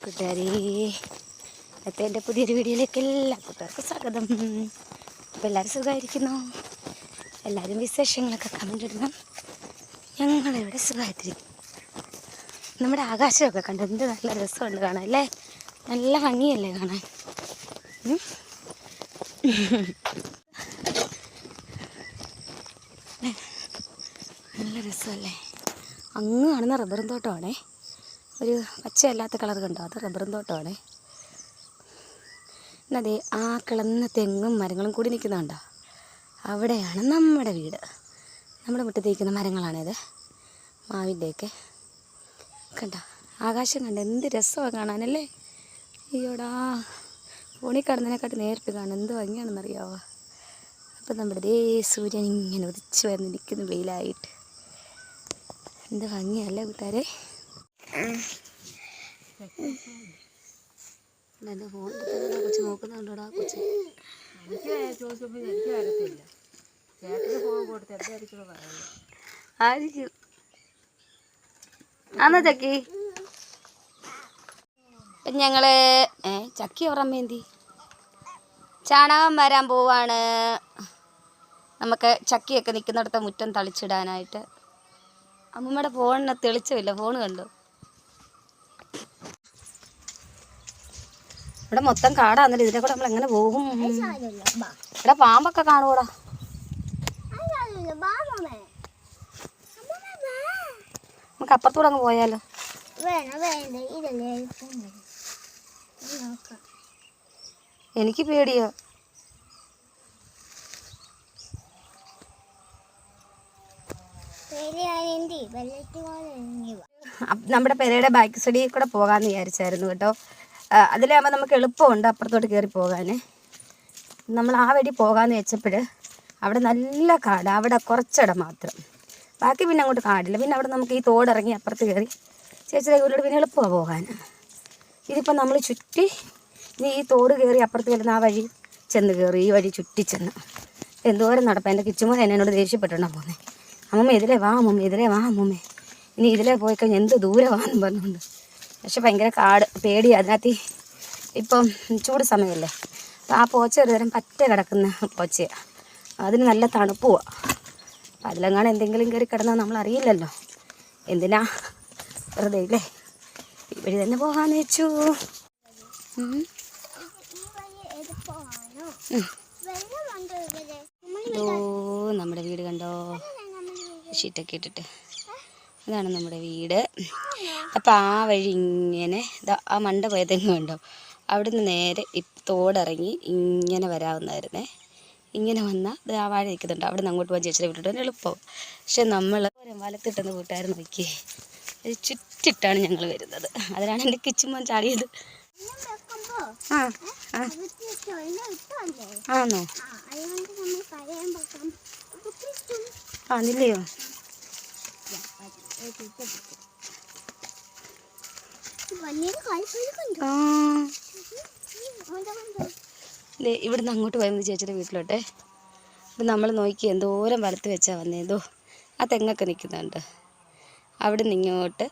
കൂട്ടുകാരെ, ഇന്നത്തെ എൻ്റെ പുതിയൊരു വീഡിയോയിലേക്ക് എല്ലാ കൂട്ടുകാർക്കും സ്വാഗതം. അപ്പോൾ എല്ലാവരും സുഖമായിരിക്കുന്നു, എല്ലാവരും വിശേഷങ്ങളൊക്കെ കമൻ്റ് ഇടണം. ഞങ്ങളിവിടെ സുഖമായിട്ടിരിക്കും. നമ്മുടെ ആകാശമൊക്കെ കണ്ട് എന്ത് നല്ല രസമുണ്ട് കാണാൻ അല്ലേ, നല്ല ഭംഗിയല്ലേ കാണാൻ. നല്ല രസമല്ലേ. അങ്ങ് കാണുന്ന റബ്ബറും തോട്ടമാണേ, ഒരു പച്ചയല്ലാത്ത കളർ കണ്ടോ, അത് റബ്ബറും തോട്ടമാണേ. അതെ, ആ കിളന്ന തെങ്ങും മരങ്ങളും കൂടി നിൽക്കുന്നുണ്ടോ, അവിടെയാണ് നമ്മുടെ വീട്. നമ്മുടെ മുറ്റത്തേക്കുന്ന മരങ്ങളാണിത്, മാവിൻ്റെയൊക്കെ. കണ്ടോ ആകാശം കണ്ടോ, എന്ത് രസമാണ് കാണാനല്ലേ. അയ്യോടാ, ഫോണിൽ കാണുന്നതിനെക്കാട്ടി നേരിട്ട് കാണാൻ എന്ത് ഭംഗിയാണെന്നറിയാവോ. അപ്പം നമ്മുടെ ദേ സൂര്യൻ ഇങ്ങനെ ഉദിച്ച് വന്നിരിക്കുന്നു വെയിലായിട്ട്. എന്ത് ഭംഗിയല്ലേ കൂട്ടുകാരെ. എൻ്റെ ഫോണിൽ തന്നെ കൊച്ചു നോക്കുന്നുണ്ടോടാ കൊച്ചു. ആയിരിക്കും ആന്നോ ചക്കി. ഞങ്ങള് ചക്കി അവറമ്മേന്തി ചാണകം വരാൻ പോവാണ്. നമുക്ക് ചക്കിയൊക്കെ നിൽക്കുന്നിടത്ത് മുറ്റം തളിച്ചിടാനായിട്ട്. അമ്മൂമ്മയുടെ ഫോണിന് തെളിച്ചമില്ല, ഫോണ് കണ്ടു. ഇവിടെ മൊത്തം കാടാന്നല്ലോ, ഇതിനെ കൂടെ നമ്മൾ എങ്ങനെ പോകും? ഇവിടെ പാമ്പൊക്കെ കാണൂടാ. നമുക്ക് അപ്പുറത്തൂടെ അങ്ങ് പോയാലോ. എനിക്ക് പേടിയോ. നമ്മുടെ പെരയുടെ ബാക്ക് സൈഡിൽ കൂടെ പോകാമെന്ന് വിചാരിച്ചായിരുന്നു കേട്ടോ. അതിലാകുമ്പോൾ നമുക്ക് എളുപ്പമുണ്ട് അപ്പുറത്തോട്ട് കയറി പോകാൻ. നമ്മൾ ആ വഴി പോകാമെന്ന് വെച്ചപ്പോൾ അവിടെ നല്ല കാട്, അവിടെ കുറച്ചിടം മാത്രം, ബാക്കി പിന്നെ അങ്ങോട്ട് കാടില്ല. പിന്നെ അവിടെ നമുക്ക് ഈ തോടിറങ്ങി അപ്പുറത്ത് കയറി ചേച്ചിയുടെ വീട്ടിലോട്ട് പിന്നെ എളുപ്പമാണ് പോകാൻ. ഇതിപ്പോൾ നമ്മൾ ചുറ്റി ഇനി ഈ തോട് കയറി അപ്പുറത്ത് കയറുന്ന ആ വഴി ചെന്ന് കയറി ഈ വഴി ചുറ്റി ചെന്ന് എന്തോരം നടപ്പം. എൻ്റെ കിച്ചുമോൻ എന്നോട് ദേഷ്യപ്പെട്ടുകൊണ്ടാണ് പോകുന്നത്. അമ്മമ്മ ഇതിലേ വാ അമ്മമ്മ, ഇതിലേ വാ അമ്മമ്മ, ഇനി ഇതിലേ പോയി കഴിഞ്ഞാൽ എന്ത് ദൂരമാണെന്ന് പറഞ്ഞുകൊണ്ട്. പക്ഷെ ഭയങ്കര കാട്, പേടി. അതിനകത്ത് ഇപ്പം ചൂട് സമയമല്ലേ, അപ്പോൾ ആ പോച്ച ഒരു തരം പറ്റ കിടക്കുന്ന പോച്ചയാണ്, അതിന് നല്ല തണുപ്പുമാണ്. അപ്പം അതിലെങ്ങാനും എന്തെങ്കിലും കയറി കിടന്നാൽ നമ്മൾ അറിയില്ലല്ലോ. എന്തിനാ വെറുതെ ഇല്ലേ, ഈ വഴി തന്നെ പോകാമെന്ന് വെച്ചു. ഓ നമ്മുടെ വീട് കണ്ടോ, ഷീറ്റൊക്കെ ഇട്ടിട്ട്. ഇതാണ് നമ്മുടെ വീട്. അപ്പം ആ വഴി ഇങ്ങനെ ആ മണ്ട പോയ തെങ്ങ് കണ്ടോ, അവിടെ നിന്ന് നേരെ തോടിറങ്ങി ഇങ്ങനെ വരാവുന്നതായിരുന്നേ. ഇങ്ങനെ വന്നാൽ ഇത് ആ വാഴ നിൽക്കുന്നുണ്ട്, അവിടെ നിന്ന് അങ്ങോട്ട് പോകാൻ ചേച്ചിയുടെ വിട്ടിട്ട് എളുപ്പം. പക്ഷെ നമ്മൾ വലത്തിട്ടെന്ന് കൂട്ടുകാരൻ നോക്കി അത് ചുറ്റിട്ടാണ് ഞങ്ങൾ വരുന്നത്. അതിനാണ് എൻ്റെ കിച്ചുമോൻ ചാടിയത്. ആണോ? ആന്നില്ലയോ? ഇവിടുന്ന് അങ്ങോട്ട് പോയത് ചേച്ചിയുടെ വീട്ടിലോട്ടെ. അപ്പം നമ്മൾ നോക്കി എന്തോരം വലത്ത് വെച്ചാൽ വന്നേതോ ആ തെങ്ങൊക്കെ നിൽക്കുന്നുണ്ട്. അവിടെ നിന്ന് ഇങ്ങോട്ട്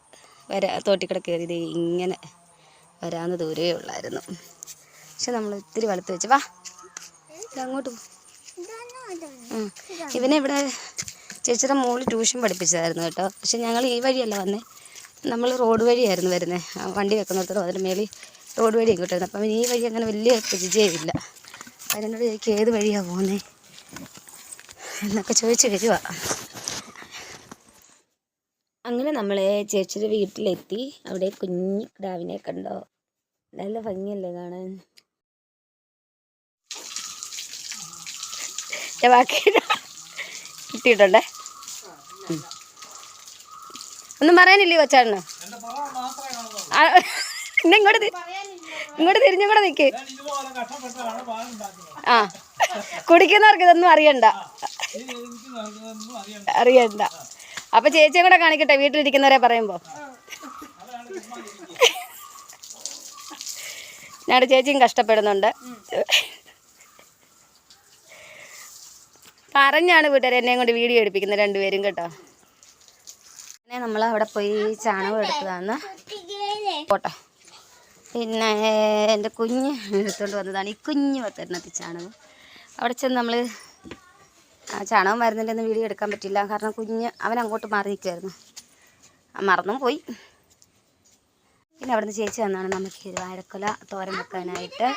തോട്ടിക്കട കയറിയത് ഇങ്ങനെ വരാവുന്ന ദൂരമേ ഉള്ളായിരുന്നു. പക്ഷെ നമ്മൾ ഒത്തിരി വലത്ത് വെച്ച് വാ അങ്ങോട്ട് പോകും. ഇവനെ ഇവിടെ ചേച്ചിയുടെ മോള് ട്യൂഷൻ പഠിപ്പിച്ചതായിരുന്നു കേട്ടോ. പക്ഷെ ഞങ്ങൾ ഈ വഴിയല്ല വന്നേ, നമ്മൾ റോഡ് വഴിയായിരുന്നു വരുന്നത്. വണ്ടി വെക്കുന്നിടത്തോളം അതിന് മേളിൽ റോഡ് വഴി കിട്ടുന്നത്. അപ്പം ഈ വഴി അങ്ങനെ വലിയ പരിചയമില്ല. അതിനോട് ചോദിക്കും ഏത് വഴിയാണ് പോകുന്നത് എന്നൊക്കെ ചോദിച്ച് വരിക. അങ്ങനെ നമ്മൾ ചേച്ചിയുടെ വീട്ടിലെത്തി. അവിടെ കുഞ്ഞു കിടാവിനെ കണ്ടോ, നല്ല ഭംഗിയല്ലേ കാണാൻ. ബാക്കി കിട്ടിയിട്ടുണ്ടേ. ഒന്നും പറയാനില്ലേ കൊച്ചാണ്? ഇങ്ങോട്ട് തിരിഞ്ഞും കൂടെ നിൽക്ക്. ആ, കുടിക്കുന്നവർക്ക് ഇതൊന്നും അറിയണ്ട. അപ്പൊ ചേച്ചിയെ കൂടെ കാണിക്കട്ടെ വീട്ടിലിരിക്കുന്നവരെ പറയുമ്പോ. ഞങ്ങളുടെ ചേച്ചിയും കഷ്ടപ്പെടുന്നുണ്ട്. പറഞ്ഞാണ് വീട്ടുകാർ എന്നെയും കൊണ്ട് വീഡിയോ എടുപ്പിക്കുന്നത് രണ്ടുപേരും കേട്ടോ. പിന്നെ നമ്മൾ അവിടെ പോയി ചാണകം എടുത്തതാണ്. പോട്ടെ, പിന്നെ എൻ്റെ കുഞ്ഞ് എടുത്തുകൊണ്ട് വന്നതാണ് ഈ കുഞ്ഞ് പത്തെണ്ണത്തി ചാണകം. അവിടെ ചെന്ന് നമ്മൾ ചാണകം വരുന്നതിൻ്റെ ഒന്നും വീഡിയോ എടുക്കാൻ പറ്റില്ല, കാരണം കുഞ്ഞ് അവൻ അങ്ങോട്ട് മാറി നിൽക്കുമായിരുന്നു, മറന്നും പോയി. പിന്നെ അവിടുന്ന് ചേച്ചി തന്നാണ് നമുക്ക് ഇത് വാഴക്കൊല തോരൻ വെക്കാനായിട്ട്.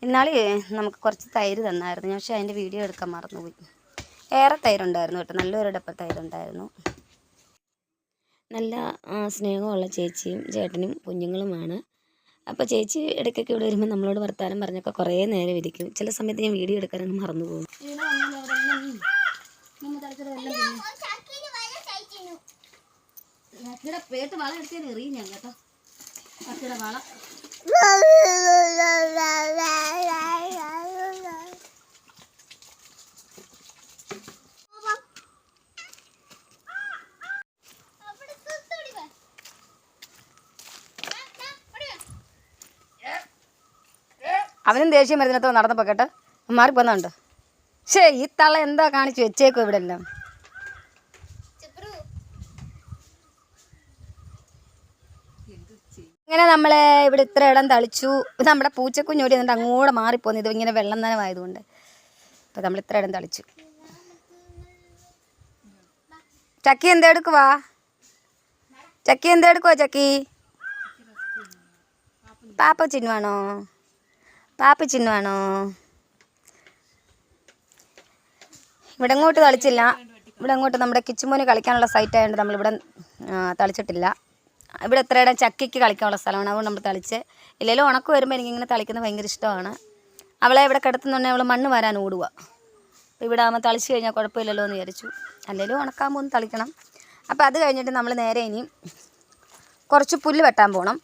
ഇന്നാൾ നമുക്ക് കുറച്ച് തൈര് തന്നായിരുന്നു, പക്ഷേ അതിൻ്റെ വീഡിയോ എടുക്കാൻ മറന്നുപോയി. ഏറെ തൈരുണ്ടായിരുന്നു കേട്ടോ, നല്ലൊരു ഡപ്പ തൈരുണ്ടായിരുന്നു. നല്ല സ്നേഹമുള്ള ചേച്ചിയും ചേട്ടനും കുഞ്ഞുങ്ങളുമാണ്. അപ്പോൾ ചേച്ചി ഇടയ്ക്കൊക്കെ ഇവിടെ വരുമ്പോൾ നമ്മളോട് വർത്താനം പറഞ്ഞൊക്കെ കുറേ നേരം ഇരിക്കും. ചില സമയത്ത് ഞാൻ വീഡിയോ എടുക്കാനൊന്നും മറന്നു പോകും. പേട്ട് വള എടുക്കാൻ എറിയും ഞാൻ കേട്ടോ, വള അവനും ദേഷ്യം വരുന്നിടത്തോ നടന്നപ്പോൾ കേട്ടോ മാറിപ്പോന്നുണ്ട്. ശേ ഈ തള്ള എന്താ കാണിച്ചു വെച്ചേക്കോ ഇവിടെ എല്ലാം. ഇങ്ങനെ നമ്മൾ ഇവിടെ ഇത്ര ഇടം തളിച്ചു. ഇത് നമ്മുടെ പൂച്ചക്കുഞ്ഞോടി എന്നിട്ട് അങ്ങോട്ട് മാറിപ്പോന്നു, ഇത് ഇങ്ങനെ വെള്ളം നനവായതുകൊണ്ട്. അപ്പോൾ നമ്മൾ ഇത്ര ഇടം തളിച്ചു. ചക്കി എന്തെടുക്കുവാ? ചക്കി എന്തെടുക്കുവാ? ചക്കി പാപ്പ ചിന്നുവാണോ? പാപ്പ ചിന്നുവാണോ? ഇവിടെ അങ്ങോട്ട് തളിച്ചില്ല. ഇവിടെ അങ്ങോട്ട് നമ്മുടെ കിച്ചുമോന് കളിക്കാനുള്ള സൈറ്റ് ആയതുകൊണ്ട് നമ്മളിവിടെ തളിച്ചിട്ടില്ല. ഇവിടെ എത്ര ഇടം ചക്കിക്ക് കളിക്കാനുള്ള സ്ഥലമാണ്, അതുകൊണ്ട് നമ്മൾ തളിച്ച്. ഇല്ലെങ്കിലും ഉണക്ക് വരുമ്പോൾ എനിക്കിങ്ങനെ തളിക്കുന്നത് ഭയങ്കര ഇഷ്ടമാണ്. അവളെ ഇവിടെ കിടത്തുന്നുണ്ടെങ്കിൽ അവൾ മണ്ണ് വരാൻ ഓടുക. അപ്പോൾ ഇവിടെ ആകുമ്പോൾ തളിച്ച് കഴിഞ്ഞാൽ കുഴപ്പമില്ലല്ലോ എന്ന് വിചാരിച്ചു. അല്ലെങ്കിലും ഉണക്കാകുമ്പോൾ ഒന്ന് തളിക്കണം. അപ്പോൾ അത് കഴിഞ്ഞിട്ട് നമ്മൾ നേരെ ഇനിയും കുറച്ച് പുല്ല് വെട്ടാൻ പോകണം.